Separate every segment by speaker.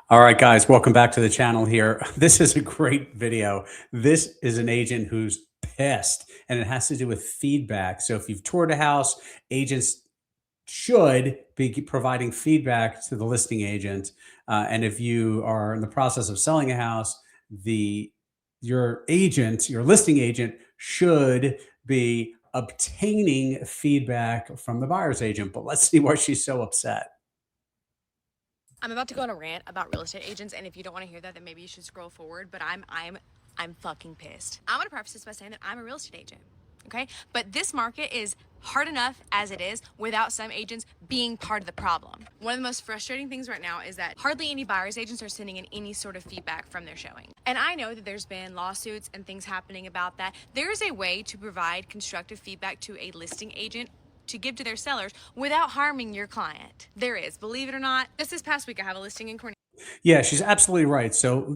Speaker 1: All right, guys, welcome back to the channel here. This is a great video. This is an agent who's pissed, and it has to do with feedback. So if you've toured a house, agents should be providing feedback to the listing agent. And if you are in the process of selling a house, the your listing agent, should be obtaining feedback from the buyer's agent. But let's see why she's so upset.
Speaker 2: I'm about to go on a rant about real estate agents, and if you don't want to hear that, then maybe you should scroll forward. But I'm fucking pissed. I want to preface this by saying that I'm a real estate agent, okay? But this market is hard enough as it is without some agents being part of the problem. One of the most frustrating things right now is that hardly any buyer's agents are sending in any sort of feedback from their showing. And I know that there's been lawsuits and things happening about that. There is a way to provide constructive feedback to a listing agent to give to their sellers without harming your client. There is, believe it or not. Just this past week, I have a listing in Cornell.
Speaker 1: Yeah, she's absolutely right. So,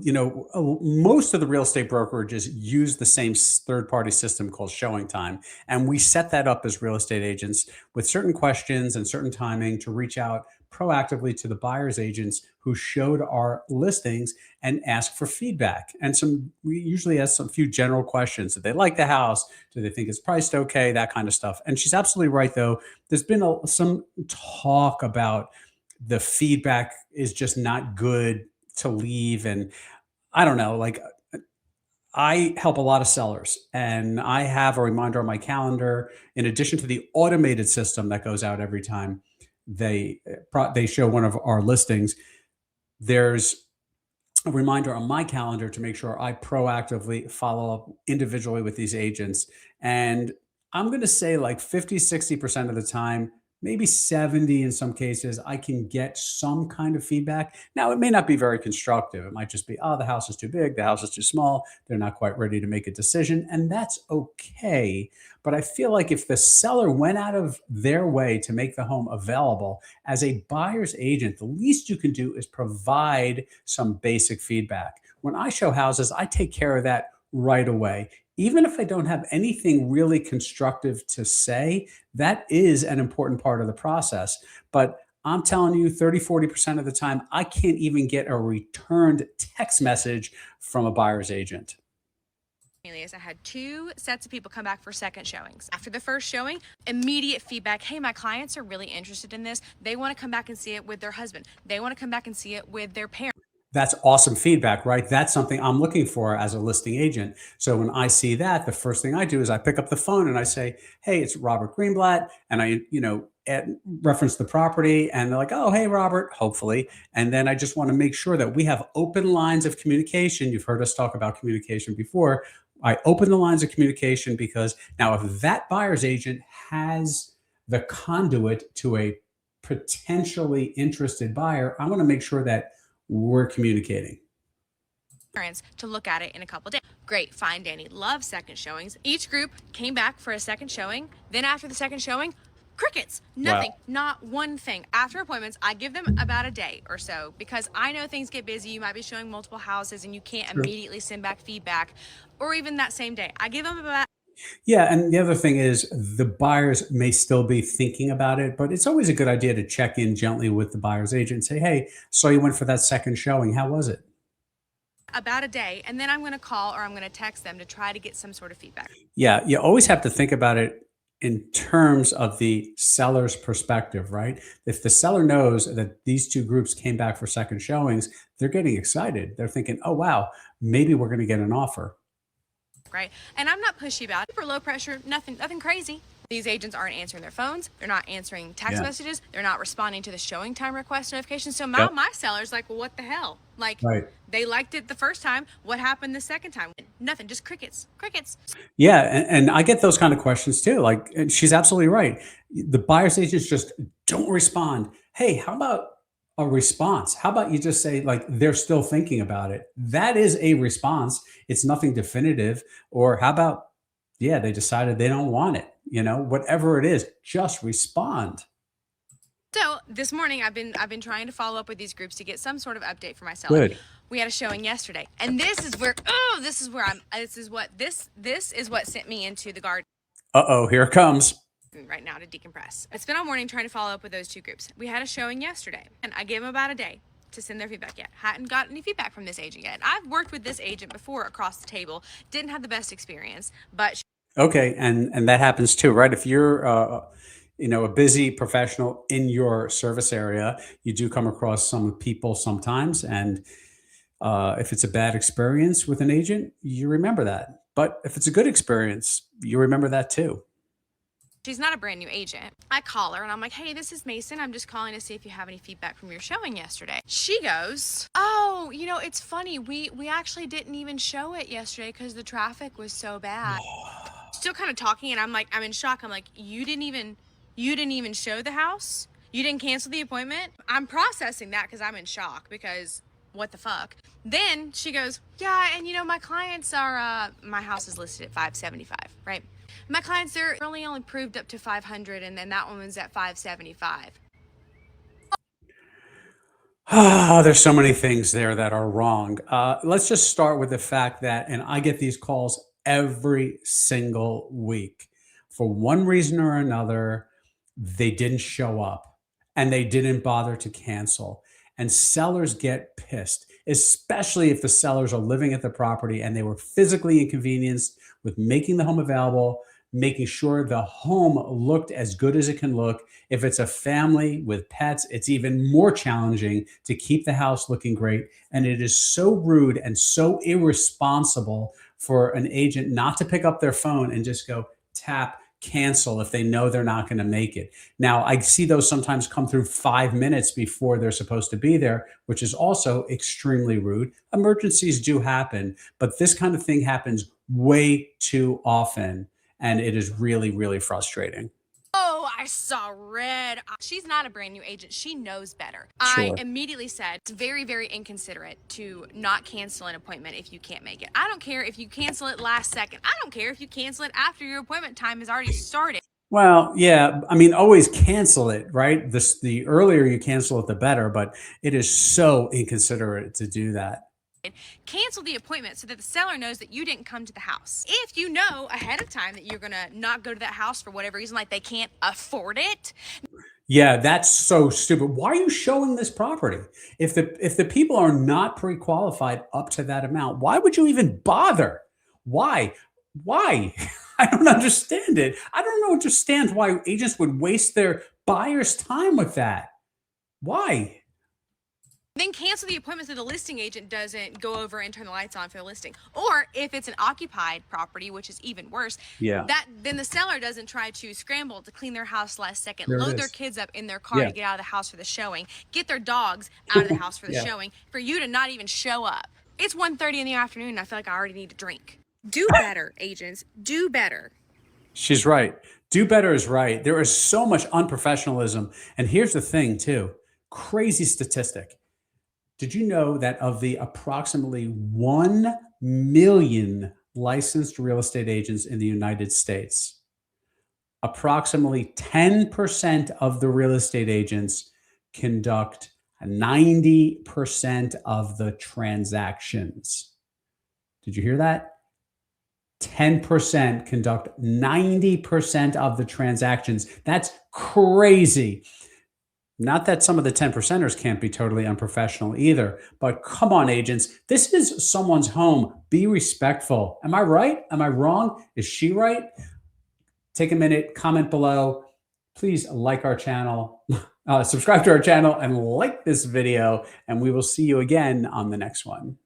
Speaker 1: most of the real estate brokerages use the same third-party system called Showing Time, and we set that up as real estate agents with certain questions and certain timing to reach out proactively to the buyer's agents who showed our listings and ask for feedback. And we usually ask some few general questions. Do they like the house? Do they think it's priced okay? That kind of stuff. And she's absolutely right, though. There's been some talk about the feedback is just not good to leave. And I don't know, like, I help a lot of sellers, and I have a reminder on my calendar in addition to the automated system that goes out every time they show one of our listings. There's a reminder on my calendar to make sure I proactively follow up individually with these agents. And I'm going to say like 50, 60% of the time, maybe 70 in some cases, I can get some kind of feedback. Now, it may not be very constructive. It might just be, oh, the house is too big, the house is too small, they're not quite ready to make a decision. And that's okay. But I feel like if the seller went out of their way to make the home available, as a buyer's agent, the least you can do is provide some basic feedback. When I show houses, I take care of that right away. Even if I don't have anything really constructive to say, that is an important part of the process. But I'm telling you, 30, 40% of the time, I can't even get a returned text message from a buyer's agent.
Speaker 2: I had two sets of people come back for second showings. After the first showing, immediate feedback. Hey, my clients are really interested in this. They want to come back and see it with their husband. They want to come back and see it with their parents.
Speaker 1: That's awesome feedback, right? That's something I'm looking for as a listing agent. So when I see that, the first thing I do is I pick up the phone and I say, "Hey, it's Robert Greenblatt," and I, reference the property, and they're like, "Oh, hey, Robert," hopefully. And then I just want to make sure that we have open lines of communication. You've heard us talk about communication before. I open the lines of communication because now if that buyer's agent has the conduit to a potentially interested buyer, I want to make sure that we're communicating.
Speaker 2: To look at it in a couple days. Great, fine, Danny. Love second showings. Each group came back for a second showing. Then after the second showing, crickets, nothing,
Speaker 1: Wow.
Speaker 2: not one thing. After appointments, I give them about a day or so because I know things get busy. You might be showing multiple houses and you can't
Speaker 1: Sure.
Speaker 2: immediately send back feedback or even that same day. I give them about
Speaker 1: Yeah, and the other thing is the buyers may still be thinking about it, but it's always a good idea to check in gently with the buyer's agent and say, "Hey, saw you went for that second showing. How was it?"
Speaker 2: about a day, and then I'm going to call or I'm going to text them to try to get some sort of feedback.
Speaker 1: Yeah, you always have to think about it in terms of the seller's perspective, right? If the seller knows that these two groups came back for second showings, they're getting excited. They're thinking, "Oh, wow, maybe we're going to get an offer."
Speaker 2: Right? And I'm not pushy about it. For low pressure, nothing crazy. These agents aren't answering their phones. They're not answering text
Speaker 1: Yeah.
Speaker 2: messages. They're not responding to the showing time request notifications. So now
Speaker 1: Yep.
Speaker 2: my seller's like, well, what the hell? Like,
Speaker 1: Right.
Speaker 2: they liked it the first time. What happened the second time? Nothing, just crickets, crickets.
Speaker 1: Yeah, and I get those kind of questions too. Like, and she's absolutely right. The buyer's agents just don't respond. Hey, how about a response? How about you just say like they're still thinking about it? That is a response. It's nothing definitive. Or how about, yeah, they decided they don't want it. Whatever it is, just respond.
Speaker 2: So this morning I've been trying to follow up with these groups to get some sort of update for my seller.
Speaker 1: Good.
Speaker 2: We had a showing yesterday, and this is what sent me into the garden
Speaker 1: Uh-oh, here it comes.
Speaker 2: right now to decompress. I spent all morning trying to follow up with those two groups. We had a showing yesterday, and I gave them about a day. to send their feedback yet. Hadn't got any feedback from this agent yet. I've worked with this agent before across the table. Didn't have the best experience, but
Speaker 1: Okay, and that happens too, right? If you're a busy professional in your service area, you do come across some people sometimes, and if it's a bad experience with an agent, you remember that. But if it's a good experience, you remember that too.
Speaker 2: she's not a brand new agent. I call her and I'm like, hey, this is Mason. I'm just calling to see if you have any feedback from your showing yesterday. She goes, oh, it's funny. We actually didn't even show it yesterday because the traffic was so bad. Still kind of talking, and I'm in shock. I'm like, you didn't even show the house? You didn't cancel the appointment? I'm processing that because I'm in shock, because what the fuck? Then she goes, yeah, and my clients are, my house is listed at 575, right? My clients are only approved up to 500, and then that one was at 575.
Speaker 1: There's so many things there that are wrong. Let's just start with the fact that, and I get these calls every single week. For one reason or another, they didn't show up and they didn't bother to cancel. And sellers get pissed, especially if the sellers are living at the property and they were physically inconvenienced with making the home available, making sure the home looked as good as it can look. If it's a family with pets, it's even more challenging to keep the house looking great. And it is so rude and so irresponsible for an agent not to pick up their phone and just go tap cancel if they know they're not going to make it. Now, I see those sometimes come through 5 minutes before they're supposed to be there, which is also extremely rude. Emergencies do happen, but this kind of thing happens way too often. And it is really, really frustrating.
Speaker 2: Oh, I saw red. She's not a brand new agent. She knows better.
Speaker 1: Sure.
Speaker 2: I immediately said, it's very, very inconsiderate to not cancel an appointment if you can't make it. I don't care if you cancel it last second. I don't care if you cancel it after your appointment time has already started.
Speaker 1: Well, yeah, I mean, always cancel it, right? The earlier you cancel it, the better, but it is so inconsiderate to do that.
Speaker 2: Cancel the appointment so that the seller knows that you didn't come to the house. If you know ahead of time that you're gonna not go to that house for whatever reason, like they can't afford it.
Speaker 1: Yeah, that's so stupid. Why are you showing this property? If the people are not pre-qualified up to that amount, why would you even bother? Why? Why? I don't understand it. I don't understand why agents would waste their buyers' time with that. Why?
Speaker 2: Then cancel the appointment so the listing agent doesn't go over and turn the lights on for the listing. Or if it's an occupied property, which is even worse,
Speaker 1: Yeah.
Speaker 2: then the seller doesn't try to scramble to clean their house last second,
Speaker 1: There it
Speaker 2: load their
Speaker 1: is.
Speaker 2: kids up in their car
Speaker 1: Yeah.
Speaker 2: to get out of the house for the showing, get their dogs out of the house for the
Speaker 1: Yeah.
Speaker 2: showing, for you to not even show up. It's 1:30 in the afternoon and I feel like I already need a drink. Do better, agents. Do better.
Speaker 1: She's right. Do better is right. There is so much unprofessionalism. And here's the thing, too, crazy statistic. Did you know that of the approximately 1 million licensed real estate agents in the United States, approximately 10% of the real estate agents conduct 90% of the transactions? Did you hear that? 10% conduct 90% of the transactions. That's crazy. Not that some of the 10 percenters can't be totally unprofessional either, but come on, agents. This is someone's home. Be respectful. Am I right? Am I wrong? Is she right? Take a minute, comment below. Please like our channel, subscribe to our channel, and like this video, and we will see you again on the next one.